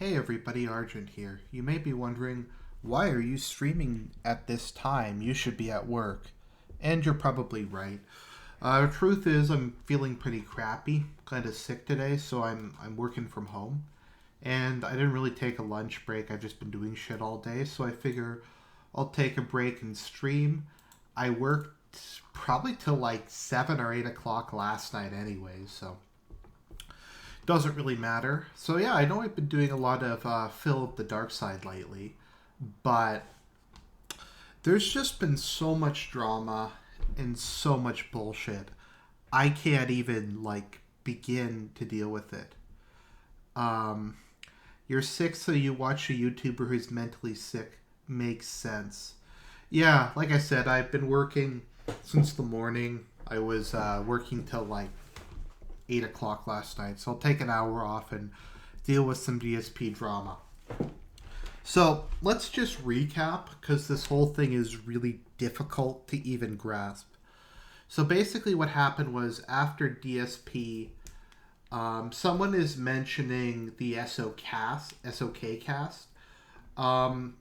Hey everybody, Argent here. You may be wondering, why are you streaming at this time? You should be at work. And you're probably right. The truth is, I'm feeling pretty crappy, kind of sick today, so I'm working from home. And I didn't really take a lunch break. I've just been doing shit all day, so I figure I'll take a break and stream. I worked probably till like 7 or 8 o'clock last night anyway, so doesn't really matter. So yeah, I know I've been doing a lot of Phil the Dark Side lately, but there's just been so much drama and so much bullshit. I can't even like begin to deal with it. Um, you're sick, so you watch a YouTuber who's mentally sick. Makes sense. Yeah, like I said, I've been working since the morning. I was working till like 8 o'clock last night, so I'll take an hour off and deal with some DSP drama. So let's just recap because this whole thing is really difficult to even grasp. So basically, what happened was after DSP, someone is mentioning the SOK cast. Um,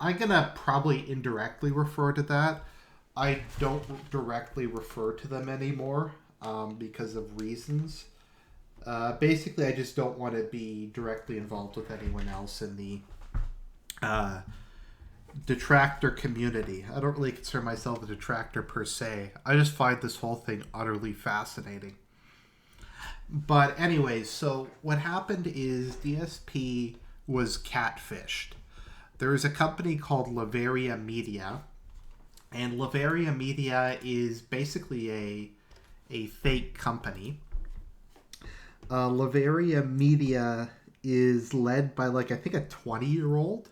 I'm gonna probably indirectly refer to that. I don't directly refer to them anymore because of reasons. Basically, I just don't want to be directly involved with anyone else in the uh, detractor community. I don't really consider myself a detractor per se. I just find this whole thing utterly fascinating. But anyways, so what happened is DSP was catfished. There is a company called Lavaria Media, and Lavaria Media is basically a fake company. Lavaria Media is led by like I think a 20-year-old.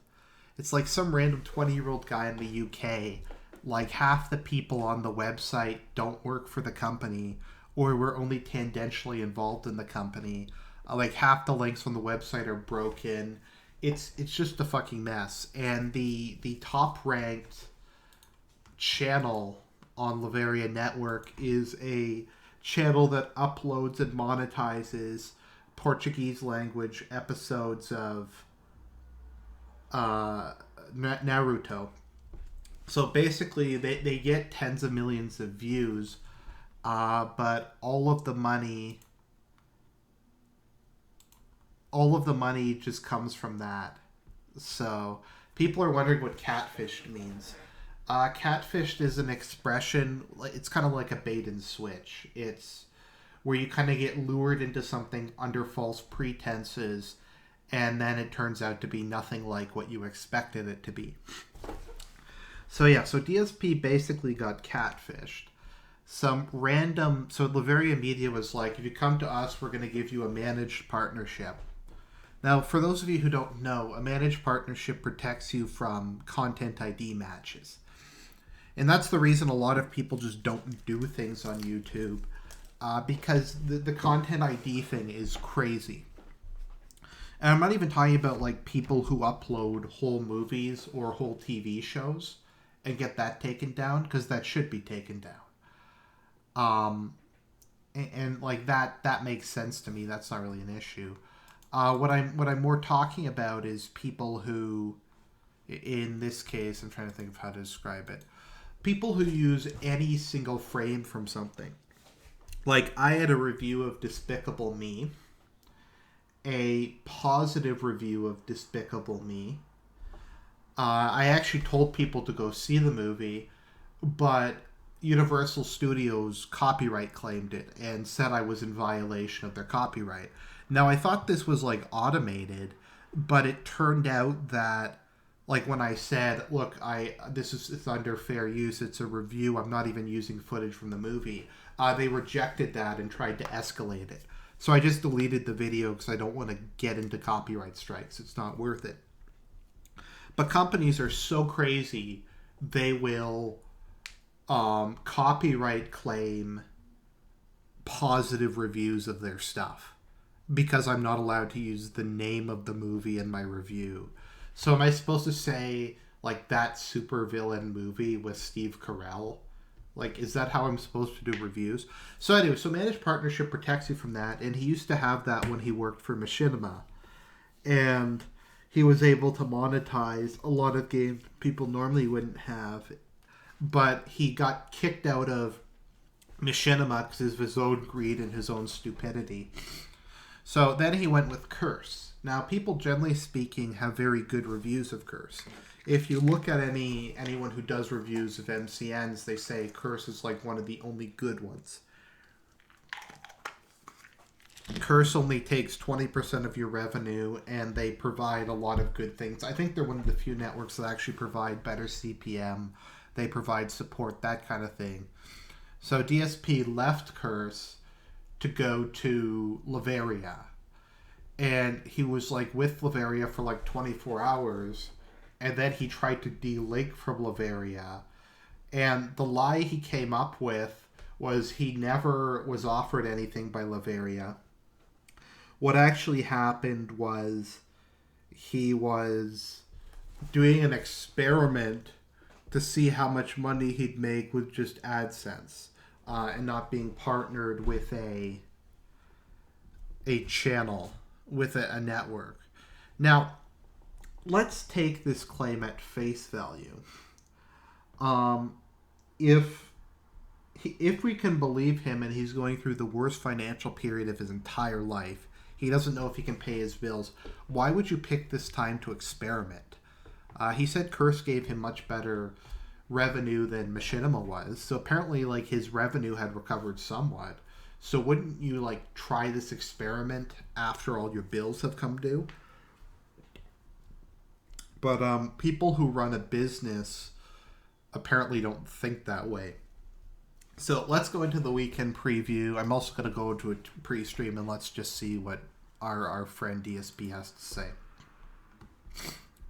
It's like some random 20-year-old guy in the UK. Like half the people on the website don't work for the company or were only tangentially involved in the company. Like half the links on the website are broken. It's just a fucking mess. And the top ranked channel on Lavaria Network is a channel that uploads and monetizes Portuguese language episodes of Naruto. So basically, they get tens of millions of views, but all of the money just comes from that. So people are wondering what catfish means. Catfished is an expression. It's kind of like a bait and switch. It's where you kind of get lured into something under false pretenses, and then it turns out to be nothing like what you expected it to be. So yeah, so DSP basically got catfished. Some random. So Lavaria Media was like, if you come to us, we're going to give you a managed partnership. Now, for those of you who don't know, a managed partnership protects you from content ID matches. And that's the reason a lot of people just don't do things on YouTube because the content ID thing is crazy. And I'm not even talking about like people who upload whole movies or whole TV shows and get that taken down because that should be taken down. And like that makes sense to me. That's not really an issue. What I'm more talking about is people who, in this case, I'm trying to think of how to describe it. People who use any single frame from something. Like I had a review of Despicable Me, a positive review of Despicable Me. I actually told people to go see the movie, but Universal Studios copyright claimed it and said I was in violation of their copyright. Now I thought this was like automated, but it turned out that like when I said, look, it's under fair use, it's a review, I'm not even using footage from the movie, they rejected that and tried to escalate it. So I just deleted the video because I don't want to get into copyright strikes. It's not worth it. But companies are so crazy, they will copyright claim positive reviews of their stuff because I'm not allowed to use the name of the movie in my review. So am I supposed to say like that supervillain movie with Steve Carell? Like, is that how I'm supposed to do reviews? So anyway, so managed partnership protects you from that, and he used to have that when he worked for Machinima. and he was able to monetize a lot of games people normally wouldn't have. But he got kicked out of Machinima because of his own greed and his own stupidity. So then he went with Curse. Now, people generally speaking have very good reviews of Curse. If you look at anyone who does reviews of MCNs, they say Curse is like one of the only good ones. Curse only takes 20% of your revenue, and they provide a lot of good things. I think they're one of the few networks that actually provide better CPM. They provide support, that kind of thing. So DSP left Curse to go to Lavaria. And he was like with Lavaria for like 24 hours. And then he tried to delink from Lavaria. And the lie he came up with was he never was offered anything by Lavaria. What actually happened was he was doing an experiment to see how much money he'd make with just AdSense and not being partnered with a channel, with a network. Now, let's take this claim at face value. If we can believe him and he's going through the worst financial period of his entire life, he doesn't know if he can pay his bills, why would you pick this time to experiment? He said Curse gave him much better revenue than Machinima was, so apparently like his revenue had recovered somewhat. So wouldn't you like try this experiment after all your bills have come due? But people who run a business apparently don't think that way. So let's go into the weekend preview. I'm also going to go into a pre-stream and let's just see what our friend DSP has to say.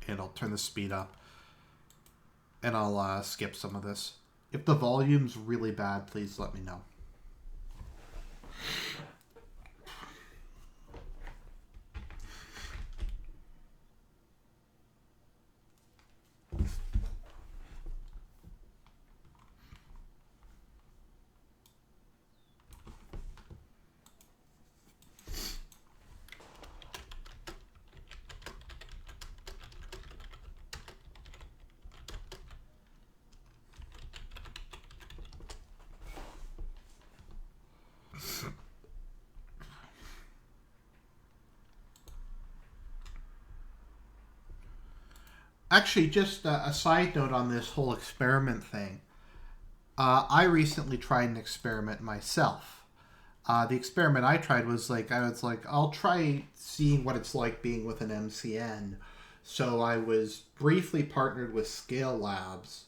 And I'll turn the speed up. And I'll skip some of this. If the volume's really bad, please let me know. Actually, just a side note on this whole experiment thing. I recently tried an experiment myself. The experiment I tried was I'll try seeing what it's like being with an MCN. So I was briefly partnered with Scale Labs.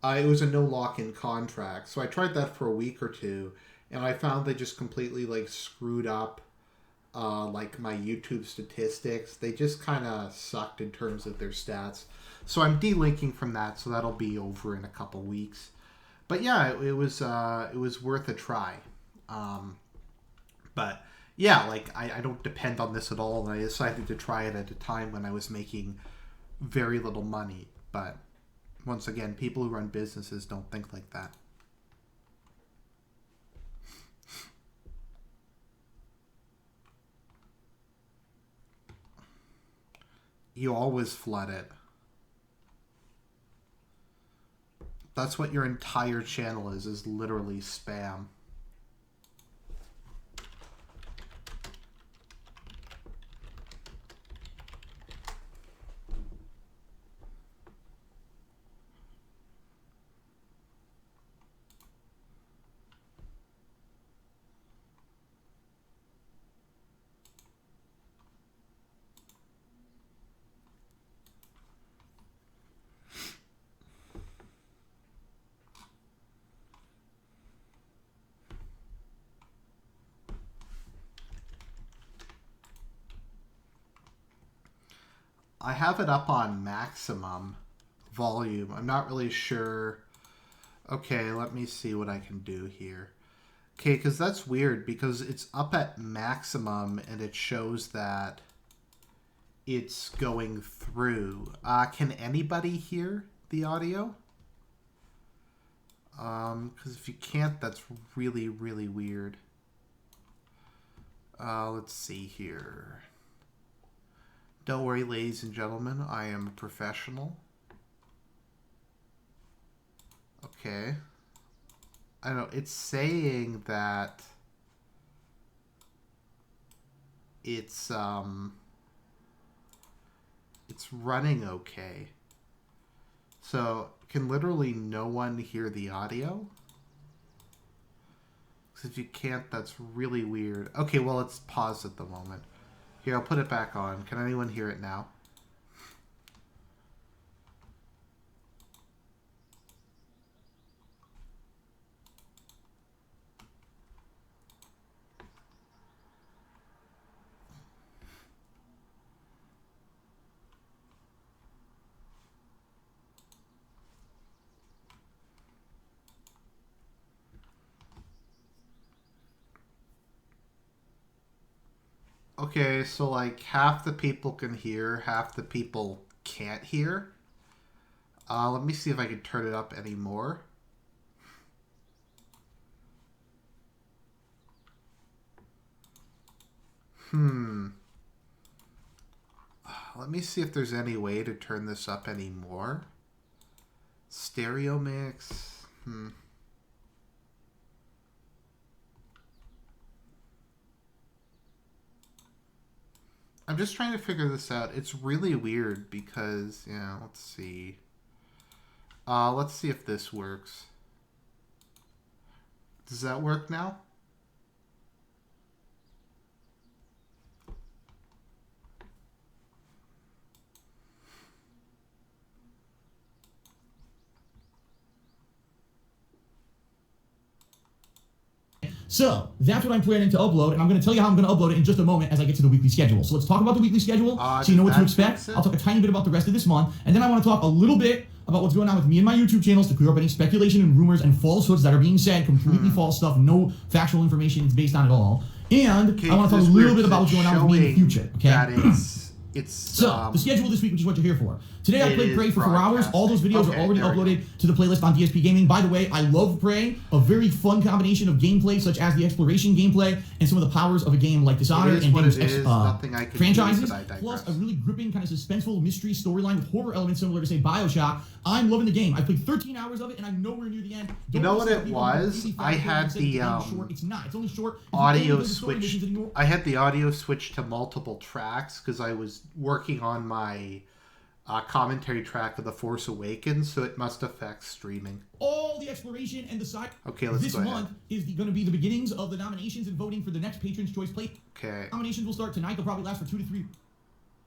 It was a no lock-in contract. So I tried that for a week or two, and I found they just completely like screwed up like my YouTube statistics. They just kind of sucked in terms of their stats. So I'm delinking from that, so that'll be over in a couple weeks. But yeah, it was worth a try. But yeah, like I don't depend on this at all, and I decided to try it at a time when I was making very little money. But once again, people who run businesses don't think like that. You always flood it. That's what your entire channel is literally spam. I have it up on maximum volume. I'm not really sure. Okay, let me see what I can do here. Okay, because that's weird because it's up at maximum and it shows that it's going through. Can anybody hear the audio? Because if you can't, that's really, really weird. Let's see here. Don't worry, ladies and gentlemen, I am a professional. Okay. I don't know, it's saying that it's running okay. So, can literally no one hear the audio? Because if you can't, that's really weird. Okay, well, it's paused at the moment. Here, I'll put it back on. Can anyone hear it now? Okay, so like half the people can hear, half the people can't hear. Let me see if I can turn it up anymore. Let me see if there's any way to turn this up anymore. Stereo mix. I'm just trying to figure this out. It's really weird because, yeah, let's see. Let's see if this works. Does that work now? So that's what I'm planning to upload, and I'm going to tell you how I'm going to upload it in just a moment as I get to the weekly schedule. So let's talk about the weekly schedule so you know what to expect. I'll talk a tiny bit about the rest of this month, and then I want to talk a little bit about what's going on with me and my YouTube channels to clear up any speculation and rumors and falsehoods that are being said, completely false stuff, no factual information it's based on at all. And I want to talk a little bit about what's going on with me in the future. Okay. That So, the schedule this week, which is what you're here for. Today I played Prey for 4 hours. All those videos are already uploaded to the playlist on DSP Gaming. By the way, I love Prey. A very fun combination of gameplay, such as the exploration gameplay and some of the powers of a game like Dishonored and Dave's franchises. Plus a really gripping, kind of suspenseful mystery storyline with horror elements similar to, say, Bioshock. I'm loving the game. I played 13 hours of it, and I'm nowhere near the end. You know what it was? I had the It's not. It's only short. audio switched. I had the audio switched to multiple tracks because I was working on my commentary track of The Force Awakens, so it must affect streaming. All the exploration and the side. Okay, let's this go ahead. month is going to be the beginnings of the nominations and voting for the next Patron's Choice Plate. Okay. Nominations will start tonight. They'll probably last for 2 to 3,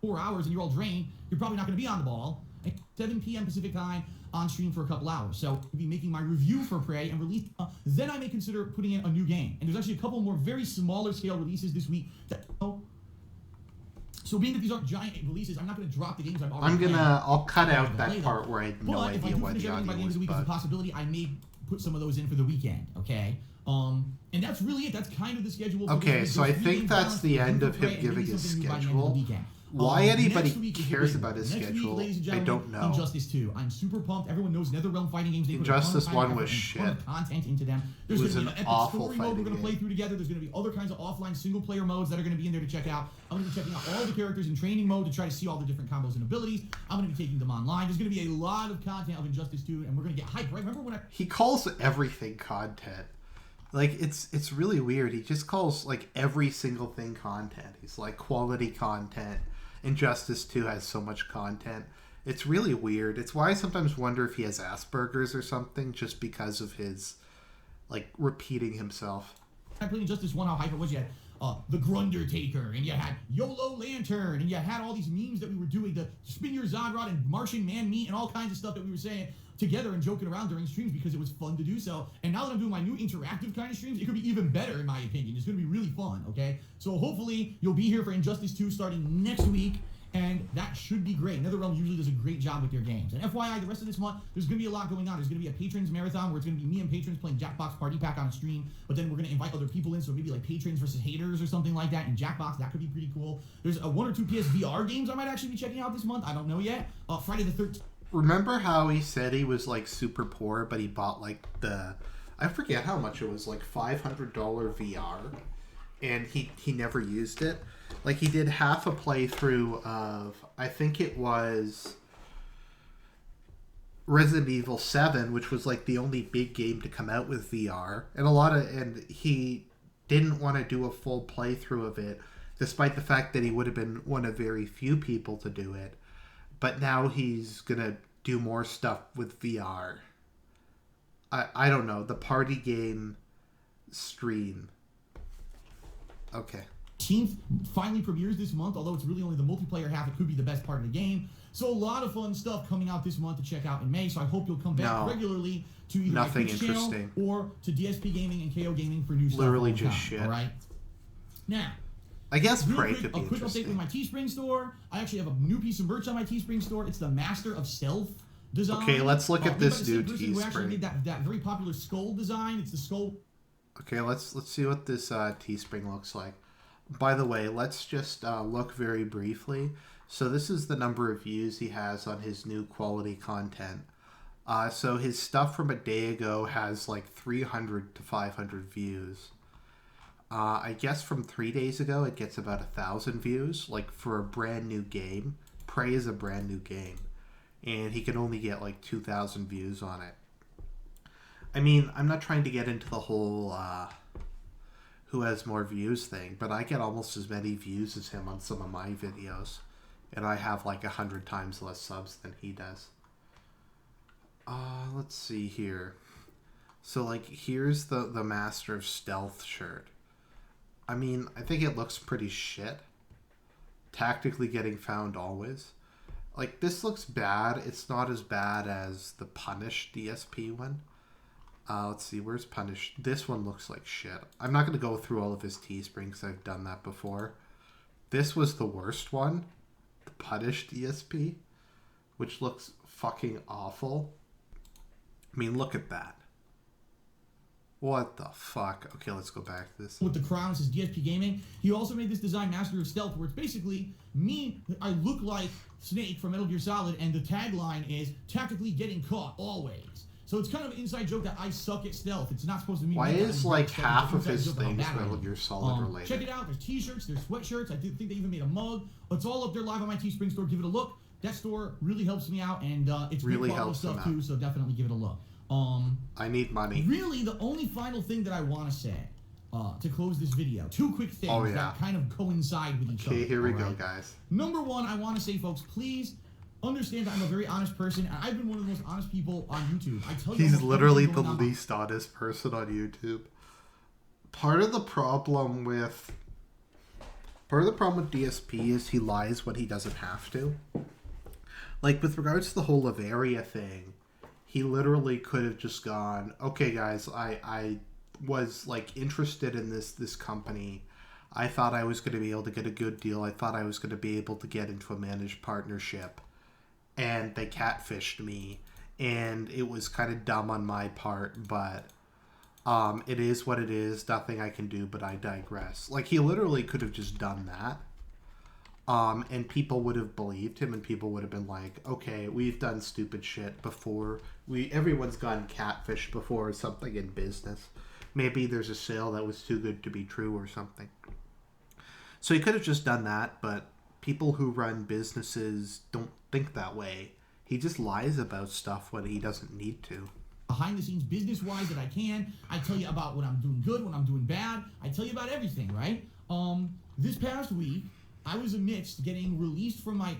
4 hours, and you're all drained. You're probably not going to be on the ball. At 7 p.m. Pacific time on stream for a couple hours. So I'll be making my review for Prey and release. Then I may consider putting in a new game. And there's actually a couple more very smaller scale releases this week. So being that these aren't giant releases, I'm not going to drop the games I've already played. I'll cut out that part where I had no idea what the audio by the end of the week is a possibility. I may put some of those in for the weekend, okay? And that's really it. That's kind of the schedule. Okay, so I think that's the end of him giving his schedule. Why anybody cares about his schedule, I don't know. Injustice 2. I'm super pumped. Everyone knows NetherRealm fighting games. Injustice 1 was shit. Content into them. There's it was going to an be an epic awful story mode we're going to game. play through together. There's going to be other kinds of offline single-player modes that are going to be in there to check out. I'm going to be checking out all the characters in training mode to try to see all the different combos and abilities. I'm going to be taking them online. There's going to be a lot of content of Injustice 2, and we're going to get hyped. Right? Remember when He calls everything content. Like, it's really weird. He just calls, like, every single thing content. He's like, quality content. Injustice 2 has so much content. It's really weird. It's why I sometimes wonder if he has Asperger's or something, just because of his, like, repeating himself. I played Injustice 1, how hype it was. You had the Grunder Taker, and you had YOLO Lantern, and you had all these memes that we were doing, the Spin Your Zodrod and Martian Man Meat, and all kinds of stuff that we were saying together and joking around during streams because it was fun to do so. And now that I'm doing my new interactive kind of streams, it could be even better in my opinion. It's going to be really fun, okay? So hopefully you'll be here for Injustice 2 starting next week, and that should be great. NetherRealm usually does a great job with their games. And FYI, the rest of this month, there's going to be a lot going on. There's going to be a Patrons Marathon where it's going to be me and Patrons playing Jackbox Party Pack on stream, but then we're going to invite other people in, so maybe like Patrons versus Haters or something like that in Jackbox. That could be pretty cool. There's 1 or 2 PSVR games I might actually be checking out this month. I don't know yet. Friday the 13th. Remember how he said he was, like, super poor, but he bought, like, I forget how much it was, like, $500 VR, and he never used it? Like, he did half a playthrough of, I think it was Resident Evil 7, which was like the only big game to come out with VR. And he didn't want to do a full playthrough of it, despite the fact that he would have been one of very few people to do it. But now he's going to do more stuff with VR. I don't know. The party game stream. Okay. 18th finally premieres this month, although it's really only the multiplayer half. It could be the best part of the game. So a lot of fun stuff coming out this month to check out in May. So I hope you'll come back regularly to either my Bitchute Channel or to DSP Gaming and KO Gaming for new stuff. Literally just shit. All right. Now, I guess real Prey quick, could be a quick update with my Teespring store. I actually have a new piece of merch on my Teespring store. It's the Master of Stealth design. Okay, let's look at this new Teespring. Who actually did that very popular skull design. It's the skull. Okay, let's see what this Teespring looks like. By the way, let's just look very briefly. So this is the number of views he has on his new quality content. So his stuff from a day ago has like 300 to 500 views. I guess from 3 days ago it gets about 1,000 views. Like, for a brand new game. Prey is a brand new game. And he can only get like 2,000 views on it. I mean, I'm not trying to get into the whole who has more views thing, but I get almost as many views as him on some of my videos. And I have like 100 times less subs than he does. Let's see here. So, like, here's the Master of Stealth shirt. I mean, I think it looks pretty shit. Tactically getting found always. Like, this looks bad. It's not as bad as the Punish DSP one. Let's see, where's Punish? This one looks like shit. I'm not going to go through all of his Teespring because I've done that before. This was the worst one. The Punish DSP. Which looks fucking awful. I mean, look at that. What the fuck? Okay, let's go back to this. With the crown, it says DSP Gaming. He also made this design, Master of Stealth, where it's basically me. I look like Snake from Metal Gear Solid, and the tagline is tactically getting caught always. So it's kind of an inside joke that I suck at stealth. It's not supposed to mean. Why is like half of his things Metal Gear Solid related? Check it out. There's T-shirts. There's sweatshirts. I think they even made a mug. It's all up there live on my Teespring store. Give it a look. That store really helps me out, and it's really quality stuff too. So definitely give it a look. I need money. Really, the only final thing that I want to say to close this video, two quick things that kind of coincide with each other. Okay, here we go, guys. Number one, I want to say, folks, please understand that I'm a very honest person, and I've been one of the most honest people on YouTube. I tell you, he's literally the least honest person on YouTube. Part of the problem with DSP is he lies when he doesn't have to. Like, with regards to the whole Avaria thing, he literally could have just gone, okay, guys, I was, like, interested in this company. I thought I was going to be able to get a good deal. I thought I was going to be able to get into a managed partnership. And they catfished me. And it was kind of dumb on my part, but it is what it is. Nothing I can do, but I digress. Like, he literally could have just done that. And people would have believed him, and people would have been like, okay, we've done stupid shit before. Everyone's gotten catfished before or something in business. Maybe there's a sale that was too good to be true or something. So he could have just done that, but people who run businesses don't think that way. He just lies about stuff when he doesn't need to. Behind the scenes, business-wise, that I can. I tell you about when I'm doing good, when I'm doing bad. I tell you about everything, right? This past week, I was amidst getting released from my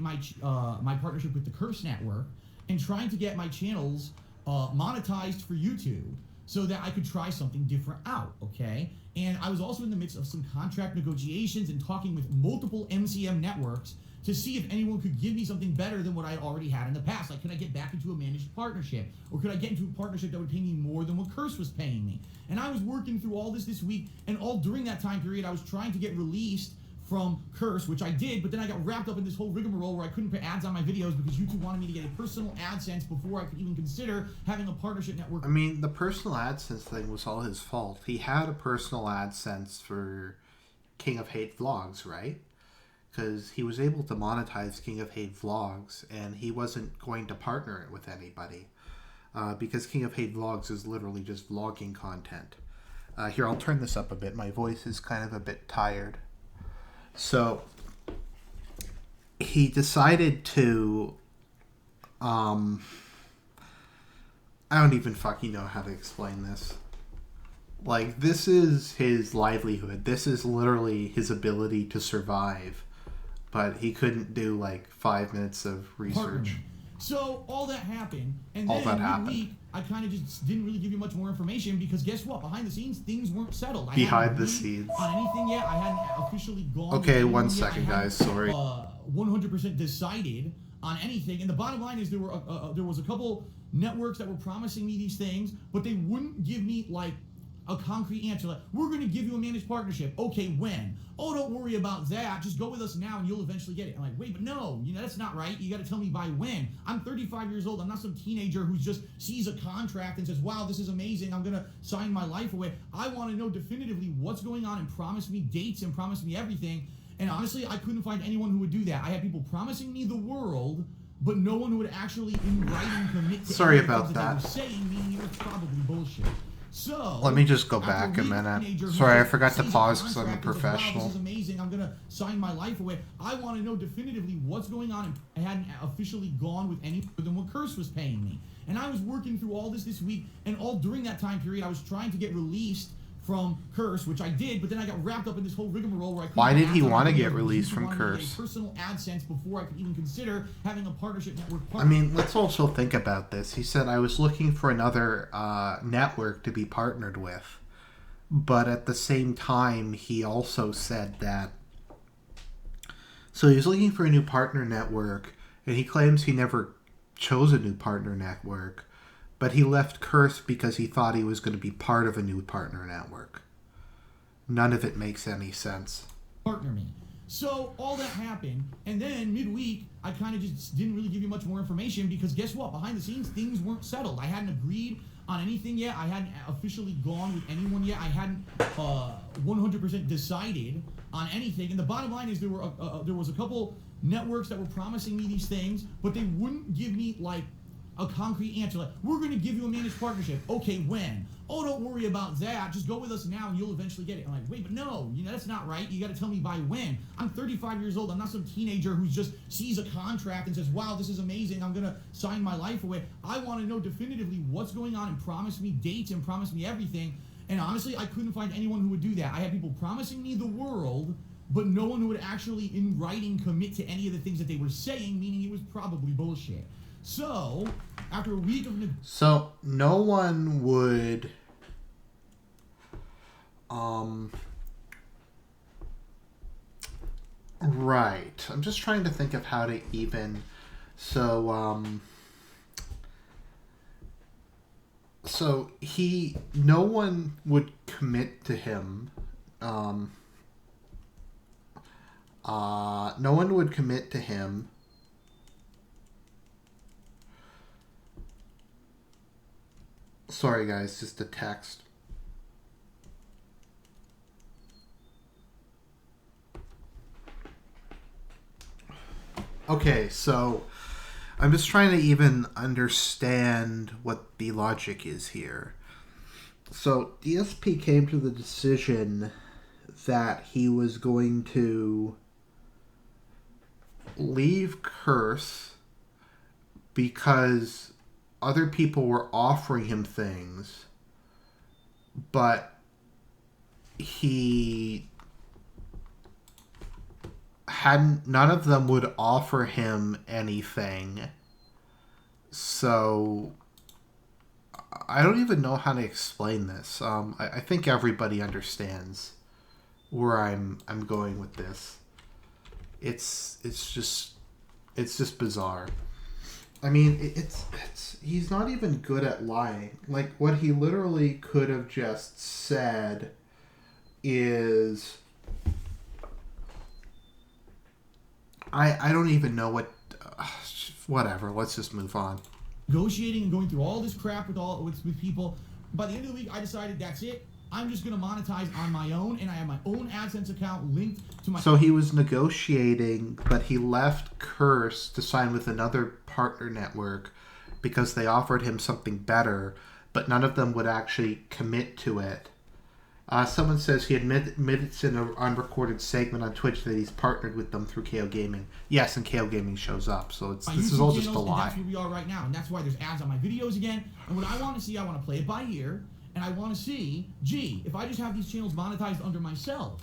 partnership with the Curse Network and trying to get my channels monetized for YouTube so that I could try something different out, okay? And I was also in the midst of some contract negotiations and talking with multiple MCM networks to see if anyone could give me something better than what I already had in the past. Like, could I get back into a managed partnership? Or could I get into a partnership that would pay me more than what Curse was paying me? And I was working through all this week, and all during that time period, I was trying to get released from Curse, which I did, but then I got wrapped up in this whole rigmarole where I couldn't put ads on my videos because YouTube wanted me to get a personal AdSense before I could even consider having a partnership network. I mean, the personal AdSense thing was all his fault. He had a personal AdSense for King of Hate vlogs, right? Because he was able to monetize King of Hate vlogs, and he wasn't going to partner it with anybody. Because King of Hate vlogs is literally just vlogging content. Here, I'll turn this up a bit. My voice is kind of a bit tired. So he decided to I don't even fucking know how to explain this. Like, this is his livelihood. This is literally his ability to survive. But he couldn't do, like, 5 minutes of research. So, all that happened, and then midweek, I kind of just didn't really give you much more information because guess what? Behind the scenes, things weren't settled. Behind the scenes. On anything yet. I hadn't officially gone. Okay, 1 second, guys. Sorry. 100% decided on anything. And the bottom line is there was a couple networks that were promising me these things, but they wouldn't give me, like, a concrete answer. Like, we're going to give you a managed partnership. Okay, when? Oh, don't worry about that. Just go with us now and you'll eventually get it. I'm like, wait, but no, that's not right. You got to tell me by when. I'm 35 years old. I'm not some teenager who just sees a contract and says, wow, this is amazing. I'm going to sign my life away. I want to know definitively what's going on and promise me dates and promise me everything. And honestly, I couldn't find anyone who would do that. I had people promising me the world, but no one who would actually in writing commit to Sorry about that. They were saying, meaning it was probably bullshit. So let me just go back a minute. Sorry, I forgot to pause because I'm a professional. Wow, this is amazing. I'm gonna sign my life away. I want to know definitively what's going on, and I hadn't officially gone with any more than what Curse was paying me. And I was working through all this week, and all during that time period, I was trying to get released from Curse, which I did, but then I got wrapped up in this whole rigmarole where I couldn't. Why did he want to get released from Curse? Personal Adsense before I could even consider having a partnership network partner. I mean, let's also think about this. He said, I was looking for another network to be partnered with. But at the same time, he also said that... So he was looking for a new partner network, and he claims he never chose a new partner network. But he left Curse because he thought he was going to be part of a new partner network. None of it makes any sense. Partner me. So all that happened, and then midweek, I kind of just didn't really give you much more information because guess what? Behind the scenes, things weren't settled. I hadn't agreed on anything yet. I hadn't officially gone with anyone yet. I hadn't 100% decided on anything. And the bottom line is there was a couple networks that were promising me these things, but they wouldn't give me, like, a concrete answer. Like, we're going to give you a managed partnership. Okay, when? Oh, don't worry about that. Just go with us now and you'll eventually get it. I'm like, wait, but no, that's not right. You got to tell me by when. I'm 35 years old. I'm not some teenager who just sees a contract and says, wow, this is amazing. I'm going to sign my life away. I want to know definitively what's going on and promise me dates and promise me everything. And honestly, I couldn't find anyone who would do that. I had people promising me the world, but no one who would actually in writing commit to any of the things that they were saying, meaning it was probably bullshit. So, after a week of... So, no one would... Right. I'm just trying to think of how to even... So, no one would commit to him. No one would commit to him. Sorry, guys, just a text. Okay, so I'm just trying to even understand what the logic is here. So DSP came to the decision that he was going to leave Curse because other people were offering him things, but none of them would offer him anything. So I don't even know how to explain this. I think everybody understands where I'm going with this. It's just bizarre. I mean, he's not even good at lying. Like, what he literally could have just said is... I don't even know what... whatever, let's just move on. Negotiating and going through all this crap with people. By the end of the week, I decided that's it. I'm just going to monetize on my own, and I have my own AdSense account linked to my... So he was negotiating, but he left Curse to sign with another partner network because they offered him something better, but none of them would actually commit to it. Someone says he admits in an unrecorded segment on Twitch that he's partnered with them through KO Gaming. Yes, and KO Gaming shows up, so this is all just a lie. And that's where we are right now, and that's why there's ads on my videos again. And what I want to see, I want to play it by ear, and I want to see, gee, if I just have these channels monetized under myself,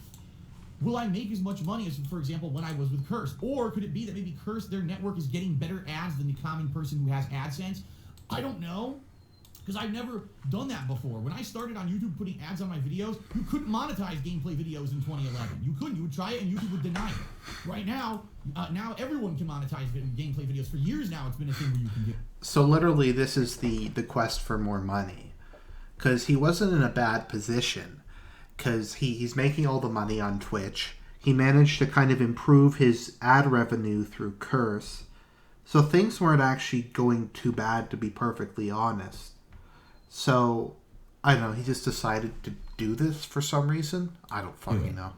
will I make as much money as, for example, when I was with Curse? Or could it be that maybe Curse, their network, is getting better ads than the common person who has AdSense? I don't know. Because I've never done that before. When I started on YouTube putting ads on my videos, you couldn't monetize gameplay videos in 2011. You couldn't. You would try it and YouTube would deny it. Right now, now everyone can monetize gameplay videos. For years now, it's been a thing where you can get. So literally, this is the quest for more money. Because he wasn't in a bad position. Because he's making all the money on Twitch. He managed to kind of improve his ad revenue through Curse. So things weren't actually going too bad, to be perfectly honest. So, I don't know, he just decided to do this for some reason. I don't fucking know.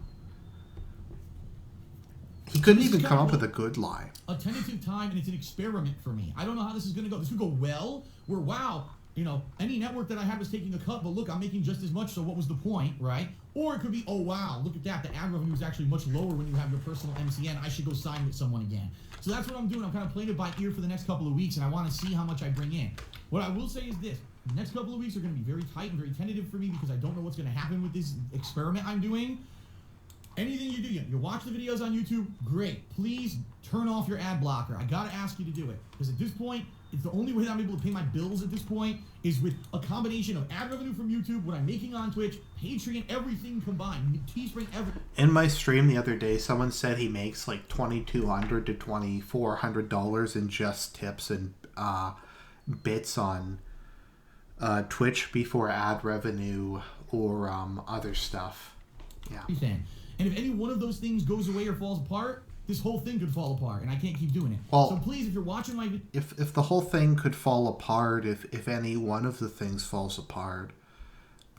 He couldn't even come up with a good lie. A tentative time, and it's an experiment for me. I don't know how this is going to go. This could go well, where, wow, you know, any network that I had was taking a cut, but look, I'm making just as much, so what was the point, right? Or it could be, oh, wow, look at that. The ad revenue is actually much lower when you have your personal MCN. I should go sign with someone again. So that's what I'm doing. I'm kind of playing it by ear for the next couple of weeks, and I want to see how much I bring in. What I will say is this. The next couple of weeks are going to be very tight and very tentative for me because I don't know what's going to happen with this experiment I'm doing. Anything you do, you watch the videos on YouTube, great. Please turn off your ad blocker. I got to ask you to do it. Because at this point, it's the only way that I'm able to pay my bills at this point is with a combination of ad revenue from YouTube, what I'm making on Twitch, Patreon, everything combined. Teespring, everything. In my stream the other day, someone said he makes like $2,200 to $2,400 in just tips and bits on Twitch before ad revenue or other stuff. Yeah. And if any one of those things goes away or falls apart, this whole thing could fall apart, and I can't keep doing it. Well, so please, if you're watching my... If the whole thing could fall apart, if any one of the things falls apart,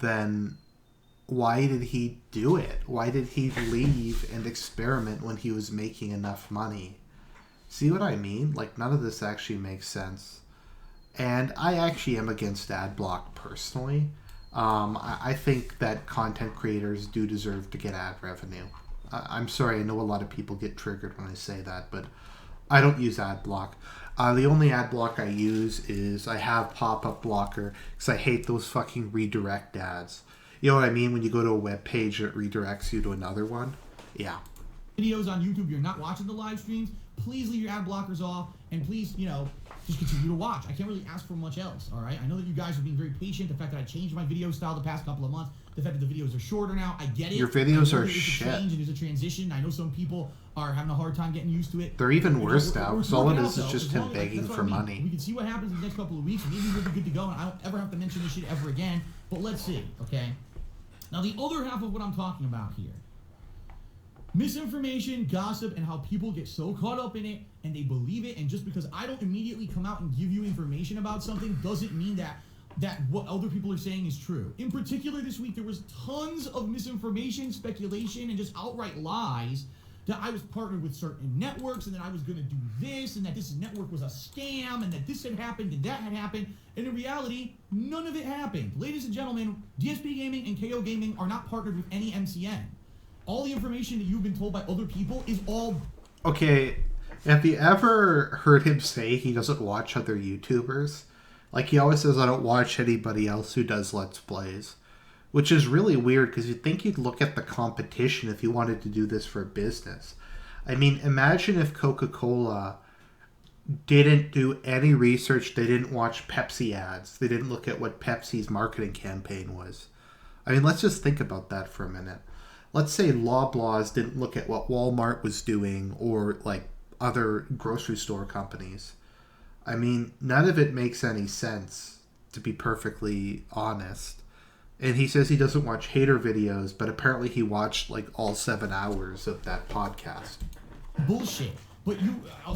then why did he do it? Why did he leave and experiment when he was making enough money? See what I mean? Like, none of this actually makes sense. And I actually am against ad block personally. I think that content creators do deserve to get ad revenue. I'm sorry, I know a lot of people get triggered when I say that, but I don't use ad block. The only ad block I use is I have pop-up blocker because I hate those fucking redirect ads. You know what I mean? When you go to a web page, it redirects you to another one. Yeah. Videos on YouTube, you're not watching the live streams, please leave your ad blockers off, and please, you know, just continue to watch. I can't really ask for much else, all right? I know that you guys are being very patient. The fact that I changed my video style the past couple of months, the fact that the videos are shorter now, I get it. Your videos are shit. Change and there's a transition. I know some people are having a hard time getting used to it. They're even worse now. All it is just him begging for money. We can see what happens in the next couple of weeks. Maybe we'll be good to go, and I don't ever have to mention this shit ever again. But let's see, okay? Now, the other half of what I'm talking about here. Misinformation, gossip, and how people get so caught up in it and they believe it, and just because I don't immediately come out and give you information about something doesn't mean that what other people are saying is true. In particular, this week, there was tons of misinformation, speculation, and just outright lies that I was partnered with certain networks and that I was going to do this and that this network was a scam and that this had happened and that had happened. And in reality, none of it happened. Ladies and gentlemen, DSP Gaming and KO Gaming are not partnered with any MCN. All the information that you've been told by other people is all... Okay, have you ever heard him say he doesn't watch other YouTubers? Like, he always says, I don't watch anybody else who does Let's Plays. Which is really weird, because you'd think you'd look at the competition if you wanted to do this for business. I mean, imagine if Coca-Cola didn't do any research, they didn't watch Pepsi ads, they didn't look at what Pepsi's marketing campaign was. I mean, let's just think about that for a minute. Let's say Loblaws didn't look at what Walmart was doing or like other grocery store companies. I mean, none of it makes any sense, to be perfectly honest. And he says he doesn't watch hater videos, but apparently he watched like all 7 hours of that podcast. Bullshit. But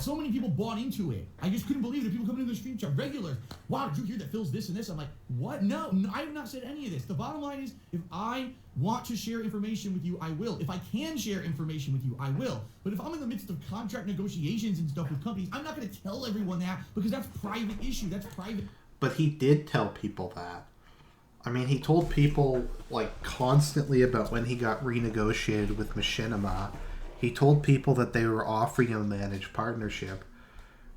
so many people bought into it. I just couldn't believe that people coming into the stream chat, regulars. Wow, did you hear that Phil's this and this? I'm like, what? No, I have not said any of this. The bottom line is, if I want to share information with you, I will. If I can share information with you, I will. But if I'm in the midst of contract negotiations and stuff with companies, I'm not going to tell everyone that because that's private issue. That's private. But he did tell people that. I mean, he told people like constantly about when he got renegotiated with Machinima. He told people that they were offering him a managed partnership.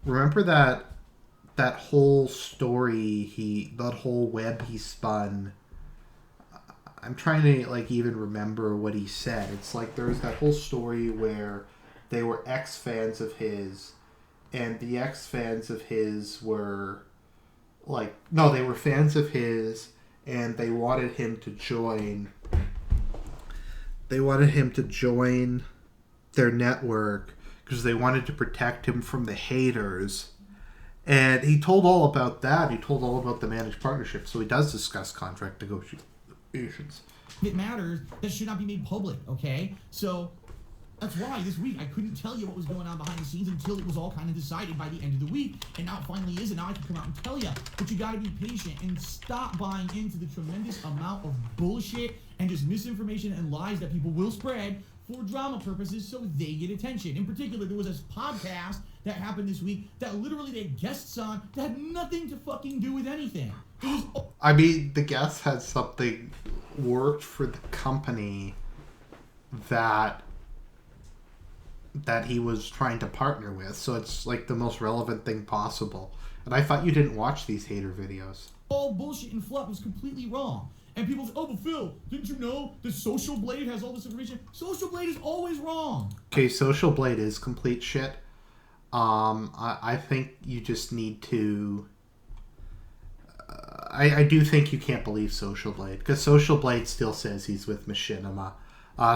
Remember that whole story that whole web he spun. I'm trying to like even remember what he said. It's like there was that whole story where they were ex fans of his, and the ex fans of his were like, no, they were fans of his, and they wanted him to join. They wanted him to join their network because they wanted to protect him from the haters. And he told all about that. He told all about the managed partnership. So he does discuss contract negotiations. It matters, that should not be made public, okay? So that's why this week I couldn't tell you what was going on behind the scenes until it was all kind of decided by the end of the week. And now it finally is, and now I can come out and tell you. But you got to be patient and stop buying into the tremendous amount of bullshit and just misinformation and lies that people will spread for drama purposes so they get attention. In particular, there was this podcast that happened this week that literally they had guests on that had nothing to fucking do with anything. It was, I mean, the guest had something worked for the company that he was trying to partner with, so it's like the most relevant thing possible. And I thought you didn't watch these hater videos. all bullshit and fluff was completely wrong. And people say, oh, but Phil, didn't you know that Social Blade has all this information? Social Blade is always wrong. Okay, Social Blade is complete shit. I think you just need to... I do think you can't believe Social Blade, because Social Blade still says he's with Machinima.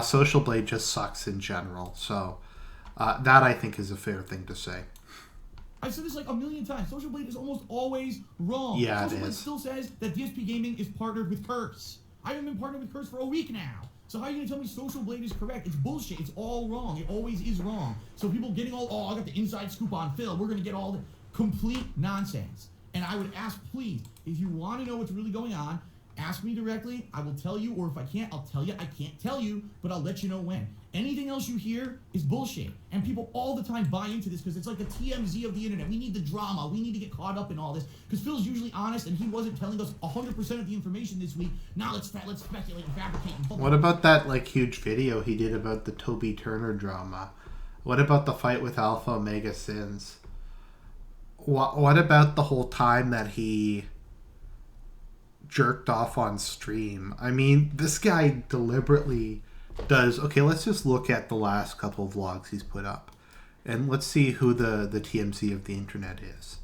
Social Blade just sucks in general, so that I think is a fair thing to say. I've said this like a million times. Social Blade is almost always wrong. Yeah, Social it Blade is. still says that DSP Gaming is partnered with Curse. I haven't been partnered with Curse for a week now. So how are you going to tell me Social Blade is correct? It's bullshit. It's all wrong. It always is wrong. So people getting all, oh, I got the inside scoop on Phil. We're going to get all the complete nonsense. And I would ask, please, if you want to know what's really going on, ask me directly. I will tell you, or if I can't, I'll tell you. I can't tell you, but I'll let you know when. Anything else you hear is bullshit. And people all the time buy into this because it's like the TMZ of the internet. We need the drama. We need to get caught up in all this. Because Phil's usually honest, and he wasn't telling us 100% of the information this week. Now let's speculate and fabricate. And What about that like huge video he did about the Toby Turner drama? What about the fight with Alpha Omega Sins? What about the whole time that he jerked off on stream? I mean, this guy deliberately does... Okay, let's just look at the last couple of vlogs he's put up. And let's see who the TMZ of the internet is.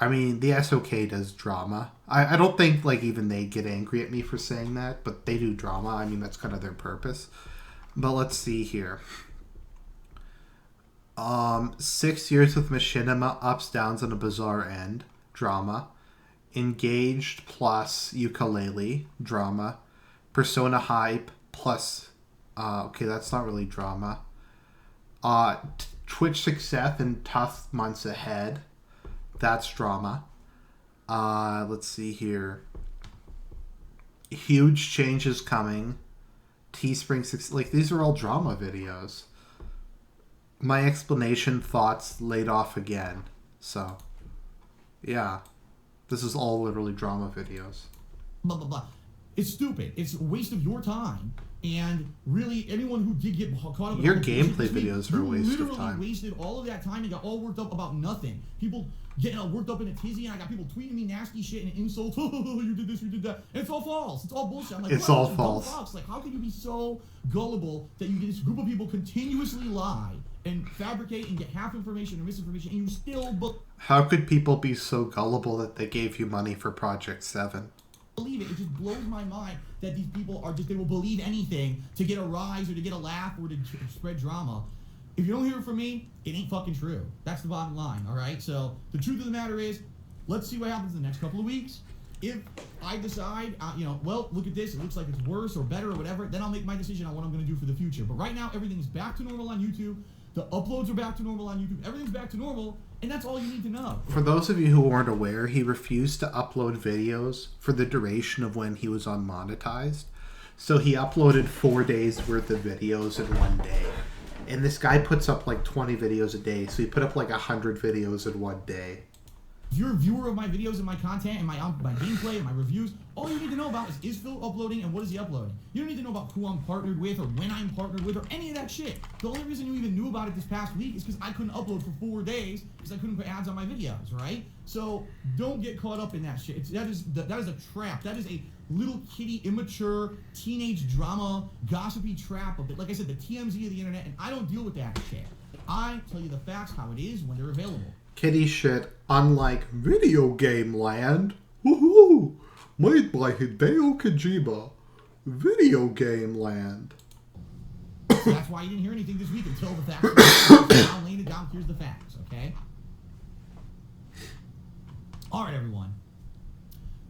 I mean, the SOK does drama. I don't think, like, even they get angry at me for saying that, but they do drama. I mean, that's kind of their purpose. But let's see here. 6 years with Machinima, ups, downs, and a bizarre end. Drama. Engaged plus ukulele. Drama. Persona hype plus... okay, that's not really drama. Twitch success and tough months ahead. That's drama. Let's see here. Huge changes coming. Teespring success. Like, these are all drama videos. My explanation, thoughts, laid off again. So, yeah. This is all literally drama videos. blah, blah, blah. It's stupid. It's a waste of your time. And really, anyone who did get caught up in Your all the bullshit gameplay this week, videos are a waste of literally time. wasted all of that time and got all worked up about nothing. People getting all worked up in a tizzy, and I got people tweeting me nasty shit and insults. Oh, you did this, you did that. And it's all false. It's all bullshit. I'm like, It's what? all Dumb false. fucks. Like, how can you be so gullible that you get this group of people continuously lie and fabricate and get half information or misinformation, and you still How could people be so gullible that they gave you money for Project 7? believe it? It just blows my mind that these people are just, they will believe anything to get a rise or to get a laugh or to spread drama. If you don't hear it from me, it ain't fucking true. That's the bottom line, all right? So the truth of the matter is, let's see what happens in the next couple of weeks. If I decide, well, look at this, it looks like it's worse or better or whatever, then I'll make my decision on what I'm going to do for the future. But right now, everything's back to normal on YouTube. The uploads are back to normal on YouTube. Everything's back to normal, and that's all you need to know. For those of you who weren't aware, he refused to upload videos for the duration of when he was unmonetized. So he uploaded 4 days worth of videos in one day. And this guy puts up like 20 videos a day, so he put up like 100 videos in one day. If you're a viewer of my videos and my content and my gameplay and my reviews, all you need to know about is Phil uploading and what is he uploading. You don't need to know about who I'm partnered with or when I'm partnered with or any of that shit. The only reason you even knew about it this past week is because I couldn't upload for 4 days because I couldn't put ads on my videos, right? So don't get caught up in that shit. That is a trap. That is a little kitty, immature, teenage drama, gossipy trap of it. Like I said, the TMZ of the internet, and I don't deal with that shit. I tell you the facts how it is when they're available. Kitty shit, unlike Video Game Land. Woohoo! Made by Hideo Kojima. Video Game Land. So that's why you didn't hear anything this week until the facts. I'm laying it down. Here's the facts, okay? All right, everyone.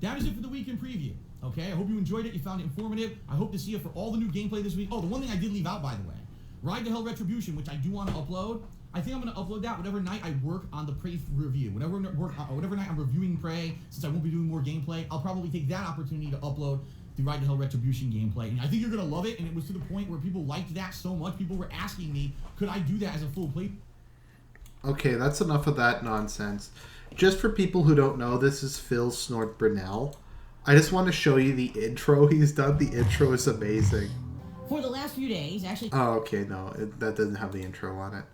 That is it for the weekend preview, okay? I hope you enjoyed it. You found it informative. I hope to see you for all the new gameplay this week. Oh, the one thing I did leave out, by the way. Ride to Hell Retribution, which I do want to upload. I think I'm going to upload that whatever night I work on the Prey review. Whatever night I'm reviewing Prey, since I won't be doing more gameplay, I'll probably take that opportunity to upload the Ride to Hell Retribution gameplay. And I think you're going to love it, and it was to the point where people liked that so much, people were asking me, could I do that as a full play? Okay, that's enough of that nonsense. Just for people who don't know, this is Phil Snort Brunel. I just want to show you the intro he's done. The intro is amazing. For the last few days, actually... Oh, okay, no, that doesn't have the intro on it.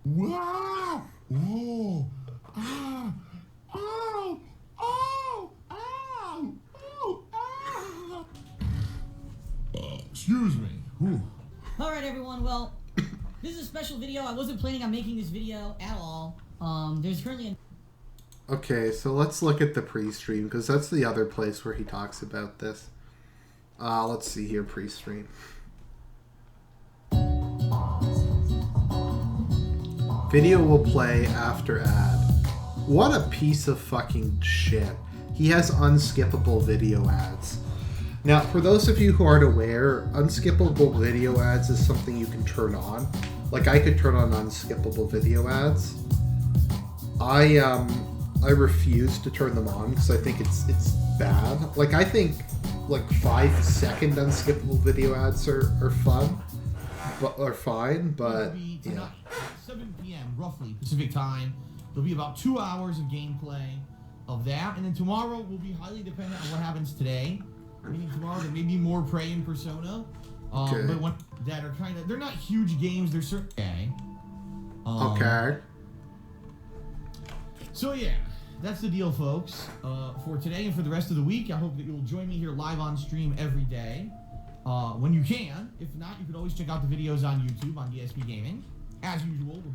Wow! Oh! Ah! Oh! Oh! Ow! Oh! Ah! Excuse me. Ooh. All right, everyone. Well, this is a special video. I wasn't planning on making this video at all. There's currently Okay, so let's look at the pre-stream, because that's the other place where he talks about this. Let's see here, pre-stream. Video will play after ad. What a piece of fucking shit. He has unskippable video ads. Now, for those of you who aren't aware, unskippable video ads is something you can turn on. Like, I could turn on unskippable video ads. I refuse to turn them on because I think it's bad. Like, I think like 5-second unskippable video ads are fun, but are fine. But tonight, 7 p.m. roughly Pacific time. There'll be about 2 hours of gameplay of that, and then tomorrow will be highly dependent on what happens today. Meaning tomorrow there may be more Prey and Persona, Okay. but one that are kind of, they're not huge games. They're certain. Okay. So yeah, that's the deal, folks. For today and for the rest of the week, I hope that you'll join me here live on stream every day when you can. If not, you can always check out the videos on YouTube on DSP Gaming. As usual, we're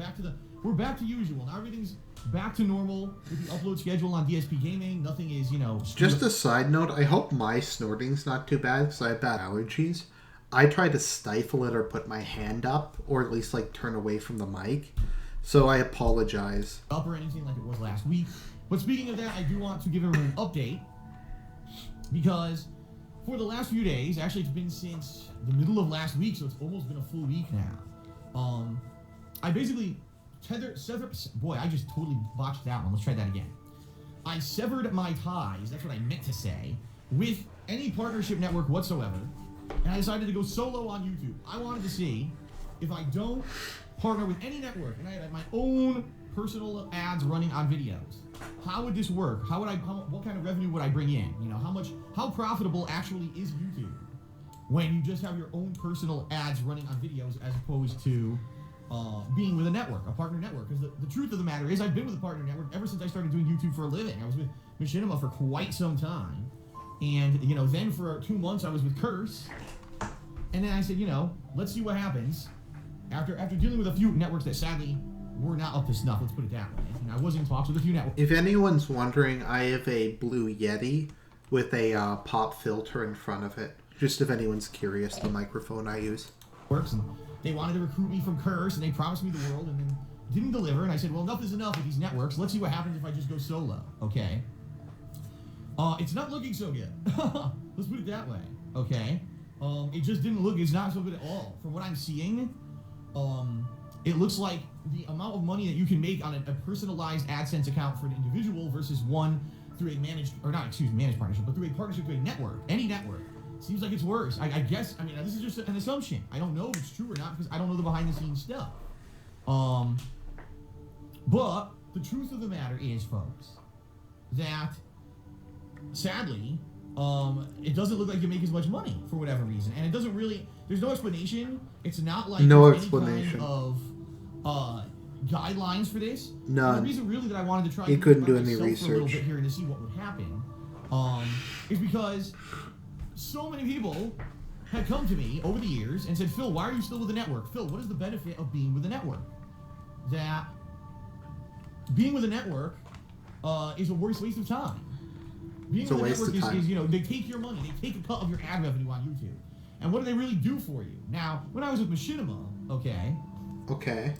back to usual. Now everything's back to normal with the upload schedule on DSP Gaming. Nothing is, Just a side note, I hope my snorting's not too bad because I have bad allergies. I try to stifle it or put my hand up or at least like turn away from the mic. So I apologize. Up or anything like it was last week. But speaking of that, I do want to give everyone an update because for the last few days, actually it's been since the middle of last week, so it's almost been a full week now. I basically boy, I just totally botched that one. Let's try that again. I severed my ties, that's what I meant to say, with any partnership network whatsoever, and I decided to go solo on YouTube. I wanted to see if I don't partner with any network and I had my own personal ads running on videos, how would this work? What kind of revenue would I bring in? How profitable actually is YouTube when you just have your own personal ads running on videos as opposed to being with a network, a partner network? Because the truth of the matter is I've been with a partner network ever since I started doing YouTube for a living. I was with Machinima for quite some time. And, then for 2 months I was with Curse. And then I said, let's see what happens. After dealing with a few networks that sadly were not up to snuff, let's put it that way. And I was in talks with a few networks. If anyone's wondering, I have a Blue Yeti with a pop filter in front of it. Just if anyone's curious, the microphone I use. And they wanted to recruit me from Curse, and they promised me the world, and then didn't deliver. And I said, well, enough is enough with these networks. Let's see what happens if I just go solo, okay? It's not looking so good. Let's put it that way, okay? It just didn't look, it's not so good at all. From what I'm seeing, it looks like the amount of money that you can make on a personalized AdSense account for an individual versus one through a managed partnership, but through a partnership with a network, any network, seems like it's worse. I guess, this is just an assumption. I don't know if it's true or not because I don't know the behind the scenes stuff. But the truth of the matter is, folks, that sadly, it doesn't look like you make as much money for whatever reason, and it doesn't really. There's no explanation. It's not like no there's explanation any kind of guidelines for this. None. And the reason really that I wanted to try He to couldn't do myself any for a little research. bit here and to see what would happen is because so many people had come to me over the years and said, Phil, why are you still with the network? Phil, what is the benefit of being with the network? That being with a network is a waste of time. Being with a network is, you know, they take your money. They take a cut of your ad revenue on YouTube. And what do they really do for you? Now, when I was with Machinima, okay?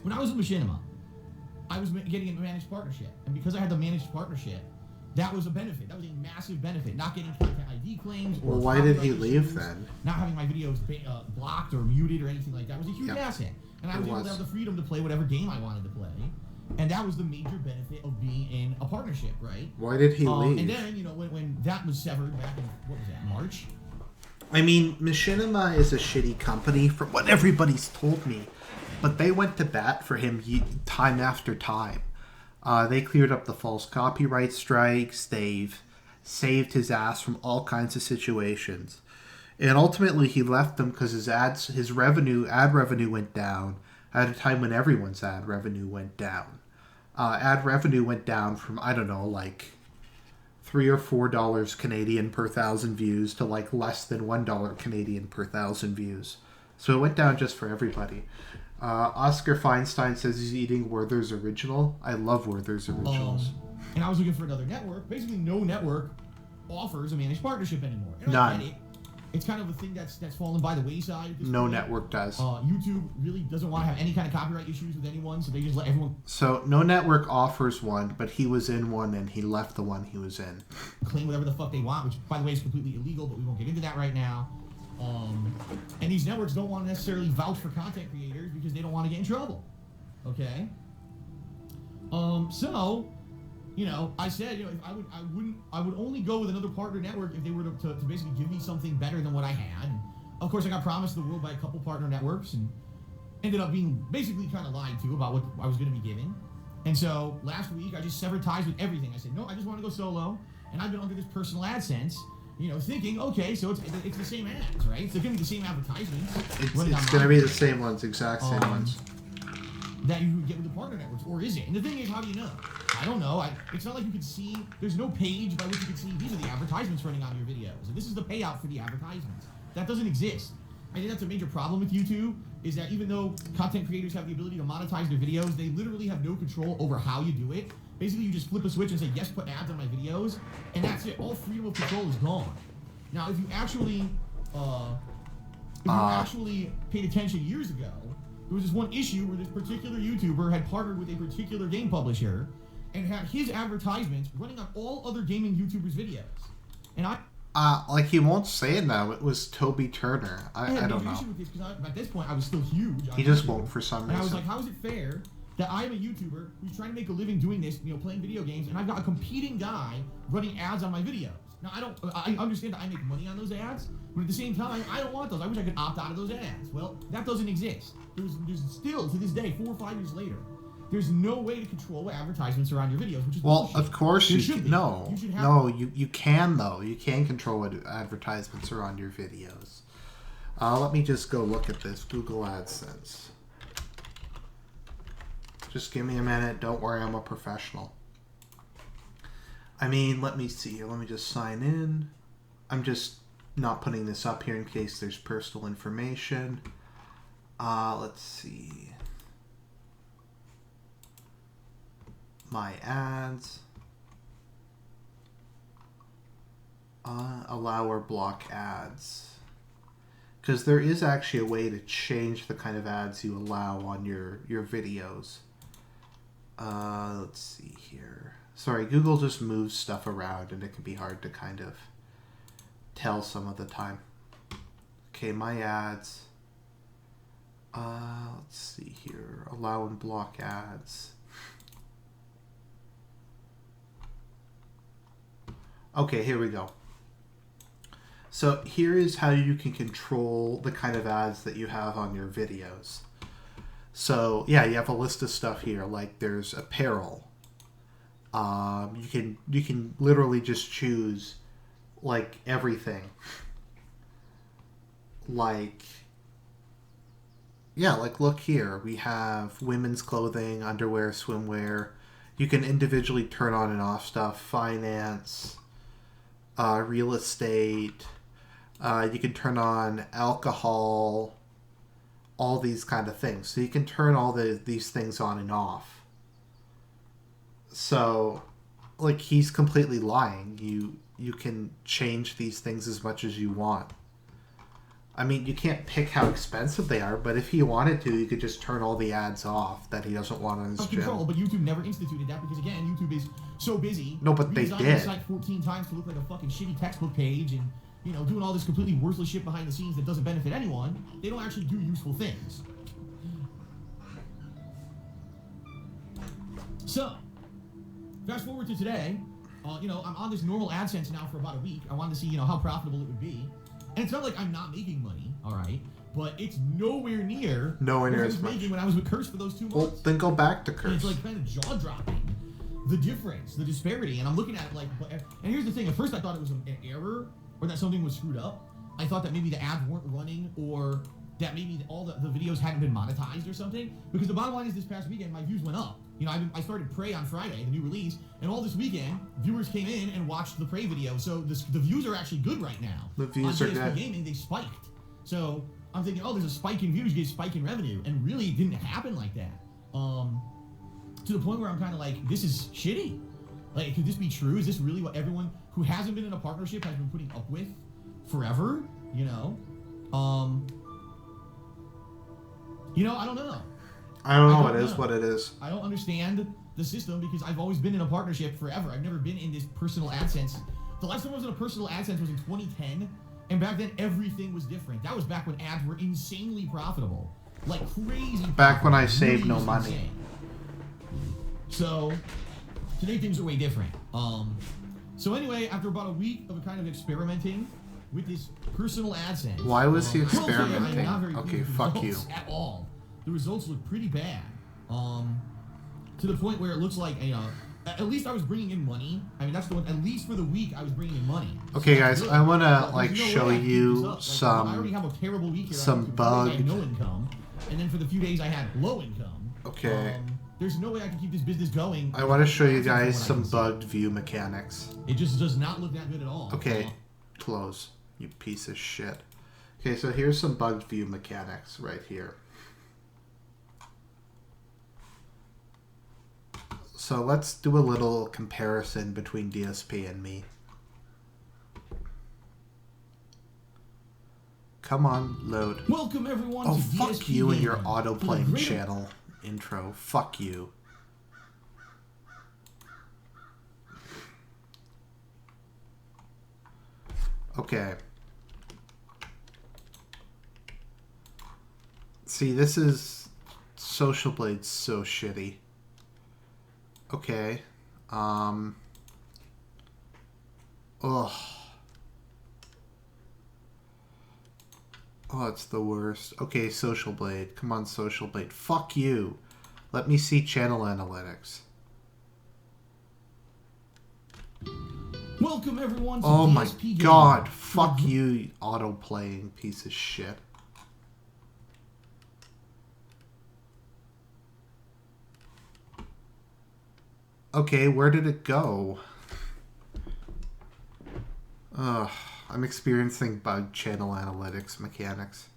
When I was with Machinima, I was getting a managed partnership. And because I had the managed partnership, that was a benefit. That was a massive benefit. Not getting content ID claims. Or why did he leave then? Not having my videos blocked or muted or anything like that was a huge asset. And I was able to have the freedom to play whatever game I wanted to play. And that was the major benefit of being in a partnership, right? Why did he leave? And then, you know, when that was severed back in, what was that, March? I mean, Machinima is a shitty company from what everybody's told me. But they went to bat for him time after time. They cleared up the false copyright strikes. They've saved his ass from all kinds of situations. And ultimately, he left them because his ad revenue went down at a time when everyone's ad revenue went down. Ad revenue went down from, I don't know, like $3 or $4 Canadian per 1,000 views to like less than $1 Canadian per 1,000 views. So it went down just for everybody. Oscar Feinstein says he's eating Werther's Original. I love Werther's Originals. And I was looking for another network. Basically, no network offers a managed partnership anymore. And None. I get it. It's kind of a thing that's fallen by the wayside. At this No point. network does. YouTube really doesn't want to have any kind of copyright issues with anyone, so they just let everyone. So no network offers one, but he was in one and he left the one he was in. Claim whatever the fuck they want, which by the way is completely illegal, but we won't get into that right now. And these networks don't want to necessarily vouch for content creators because they don't want to get in trouble. Okay. So, you know, I said, you know, if I would only go with another partner network if they were to basically give me something better than what I had. And of course, I got promised the world by a couple partner networks and ended up being basically kind of lied to about what I was going to be given. And so last week, I just severed ties with everything. I said, no, I just want to go solo. And I've been under this personal AdSense, you know, thinking, okay, so it's the same ads, right? So it's going to be the same advertisements. It's going to be the same ones, exact same ones. That you would get with the partner networks, or is it? And the thing is, how do you know? I don't know. It's not like you can see. There's no page by which you can see these are the advertisements running on your videos, and this is the payout for the advertisements. That doesn't exist. I think that's a major problem with YouTube. Is that even though content creators have the ability to monetize their videos, they literally have no control over how you do it. Basically, you just flip a switch and say, yes, put ads on my videos, and that's it. All freedom of control is gone. Now, if you actually paid attention years ago, there was this one issue where this particular YouTuber had partnered with a particular game publisher and had his advertisements running on all other gaming YouTubers' videos. And like he won't say it now. It was Toby Turner. I don't know. Issue with this because at this point I was still huge. He just won't for some reason. And I was like, how is it fair that I'm a YouTuber who's trying to make a living doing this, you know, playing video games, and I've got a competing guy running ads on my videos? Now I understand that I make money on those ads, but at the same time, I don't want those. I wish I could opt out of those ads. Well, that doesn't exist. There's still, to this day, 4 or 5 years later, there's no way to control what advertisements are on your videos, which is bullshit. Of course you can. You can, though. You can control what advertisements are on your videos. Let me just go look at this. Google AdSense. Just give me a minute. Don't worry, I'm a professional. I mean, let me see here. Let me just sign in. I'm just not putting this up here in case there's personal information. Let's see. My ads. Allow or block ads. Because there is actually a way to change the kind of ads you allow on your videos. Let's see here. Sorry, Google just moves stuff around and it can be hard to kind of tell some of the time. Okay, my ads. Let's see here. Allow and block ads. Okay, here we go. So here is how you can control the kind of ads that you have on your videos. So yeah, you have a list of stuff here, like there's apparel, You can literally just choose like everything. Like, yeah, like look here. We have women's clothing, underwear, swimwear. You can individually turn on and off stuff. Finance, real estate. You can turn on alcohol. All these kind of things. So you can turn all these things on and off. So, like, he's completely lying. You can change these things as much as you want. I mean, you can't pick how expensive they are, but if he wanted to, you could just turn all the ads off that he doesn't want on his channel. But YouTube never instituted that because, again, YouTube is so busy. No, but they redesigned did. the site 14 times to look like a fucking shitty textbook page and, you know, doing all this completely worthless shit behind the scenes that doesn't benefit anyone. They don't actually do useful things. So, fast forward to today. You know, I'm on this normal AdSense now for about a week. I wanted to see, you know, how profitable it would be. And it's not like I'm not making money, all right? But it's nowhere near as what I was much. making when I was with Curse for those 2 months. Well, then go back to And Curse. it's like kind of jaw-dropping. The difference, the disparity. And I'm looking at it like... And here's the thing. At first I thought it was an error or that something was screwed up. I thought that maybe the ads weren't running or that maybe all the videos hadn't been monetized or something. Because the bottom line is this past weekend, my views went up. You know, I started Prey on Friday, the new release, and all this weekend, viewers came in and watched the Prey video. So the views are actually good right now. The views on are DSP good. Gaming, they spiked. So I'm thinking, oh, there's a spike in views, you get a spike in revenue. And really, it didn't happen like that. To the point where I'm kind of like, this is shitty. Like, could this be true? Is this really what everyone who hasn't been in a partnership has been putting up with forever? You know? I don't know. I don't know. It is what it is. I don't understand the system because I've always been in a partnership forever. I've never been in this personal AdSense. The last time I was in a personal AdSense was in 2010, and back then everything was different. That was back when ads were insanely profitable. Like crazy. Back when I profitable. saved Really no was money. insane. So, today things are way different. So anyway, after about a week of kind of experimenting with this personal AdSense. Why was he I will say experimenting? I'm not very Okay, pleased with fuck the you. results at all. The results look pretty bad. To the point where it looks like, you know, at least I was bringing in money. I mean, that's the one. At least for the week, I was bringing in money. Okay, So guys, good. I want to But like there's no show way I can keep this you up. Like, I already some. have a terrible week here. some For 4 days I had bugged- no income, and then for the few days I had low income. Okay. There's no way I can keep this business going. I want to show you From what guys I some can see. bugged view mechanics. It just does not look that good at all. Okay, close. You piece of shit. Okay, so here's some bugged view mechanics right here. So let's do a little comparison between DSP and me. Come on, load. Welcome everyone Oh, to fuck DSP you and your Gaming. auto-playing For the greater- channel intro. Fuck you. Okay. See, this is... Social Blade's so shitty. Okay. Ugh. Oh, it's the worst. Okay, Social Blade. Come on, Social Blade. Fuck you. Let me see channel analytics. Welcome everyone to Oh my DSP Gaming. god. For Fuck the- you, auto-playing piece of shit. Okay, where did it go? Ugh, I'm experiencing bug channel analytics mechanics.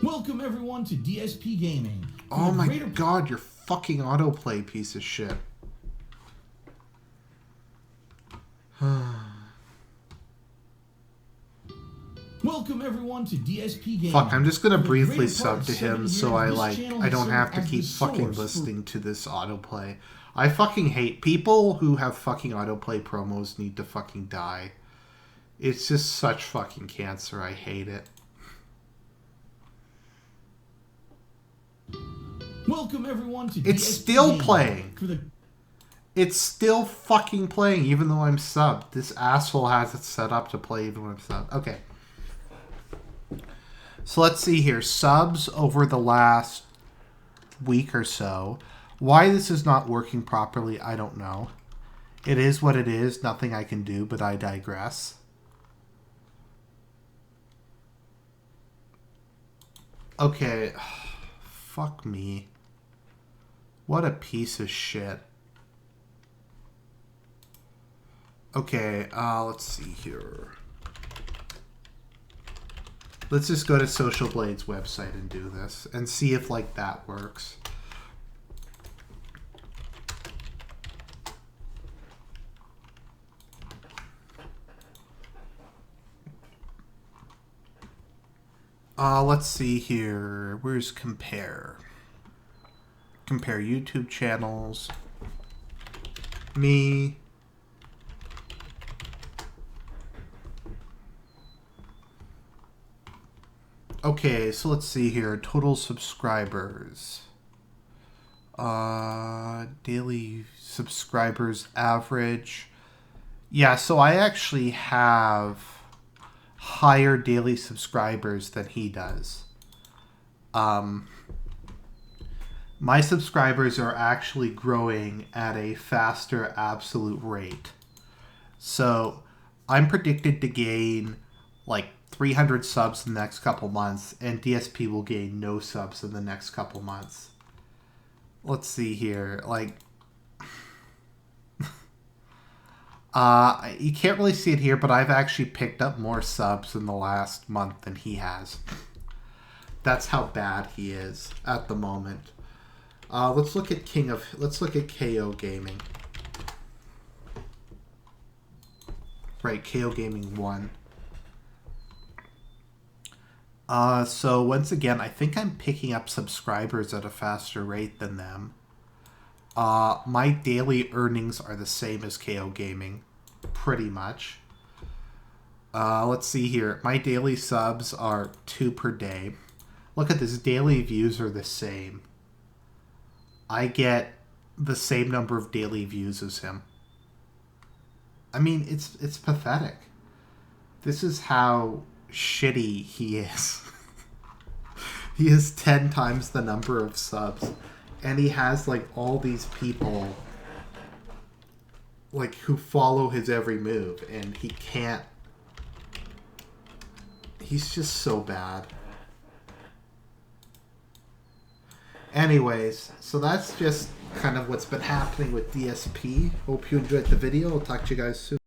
Welcome everyone to DSP Gaming. For Oh the my greater- god, you're fucking autoplay piece of shit. Welcome everyone to DSP Gaming. Fuck, I'm just gonna For the briefly greater sub part to of 7 him so years, I this channel I has don't served have to as the keep fucking source for- listening to this autoplay. I fucking hate people who have fucking autoplay promos need to fucking die. It's just such fucking cancer. I hate it. Welcome everyone to It's DSP still Gaming. playing. For the It's still fucking playing even though I'm subbed. This asshole has it set up to play even when I'm subbed. Okay. So let's see here. Subs over the last week or so. Why this is not working properly, I don't know. It is what it is. Nothing I can do, but I digress. Okay. Fuck me. What a piece of shit. Okay, let's see here. Let's just go to Social Blade's website and do this and see if like that works. Let's see here. Where's compare? Compare YouTube channels. Me. Okay, so let's see here. Total subscribers. Daily subscribers average. Yeah, so I actually have higher daily subscribers than he does. My subscribers are actually growing at a faster absolute rate. So I'm predicted to gain like 300 subs in the next couple months, and DSP will gain no subs in the next couple months. Let's see here. Like, you can't really see it here, but I've actually picked up more subs in the last month than he has. That's how bad he is at the moment. Let's look at KO Gaming. Right, KO Gaming 1. So once again, I think I'm picking up subscribers at a faster rate than them. My daily earnings are the same as KO Gaming, pretty much. Let's see here. My daily subs are 2 per day. Look at this. Daily views are the same. I get the same number of daily views as him. I mean, it's pathetic. This is how shitty he is. He has 10 times the number of subs, and he has like all these people like who follow his every move, and he can't. He's just so bad. Anyways, so that's just kind of what's been happening with DSP. Hope you enjoyed the video. I'll talk to you guys soon.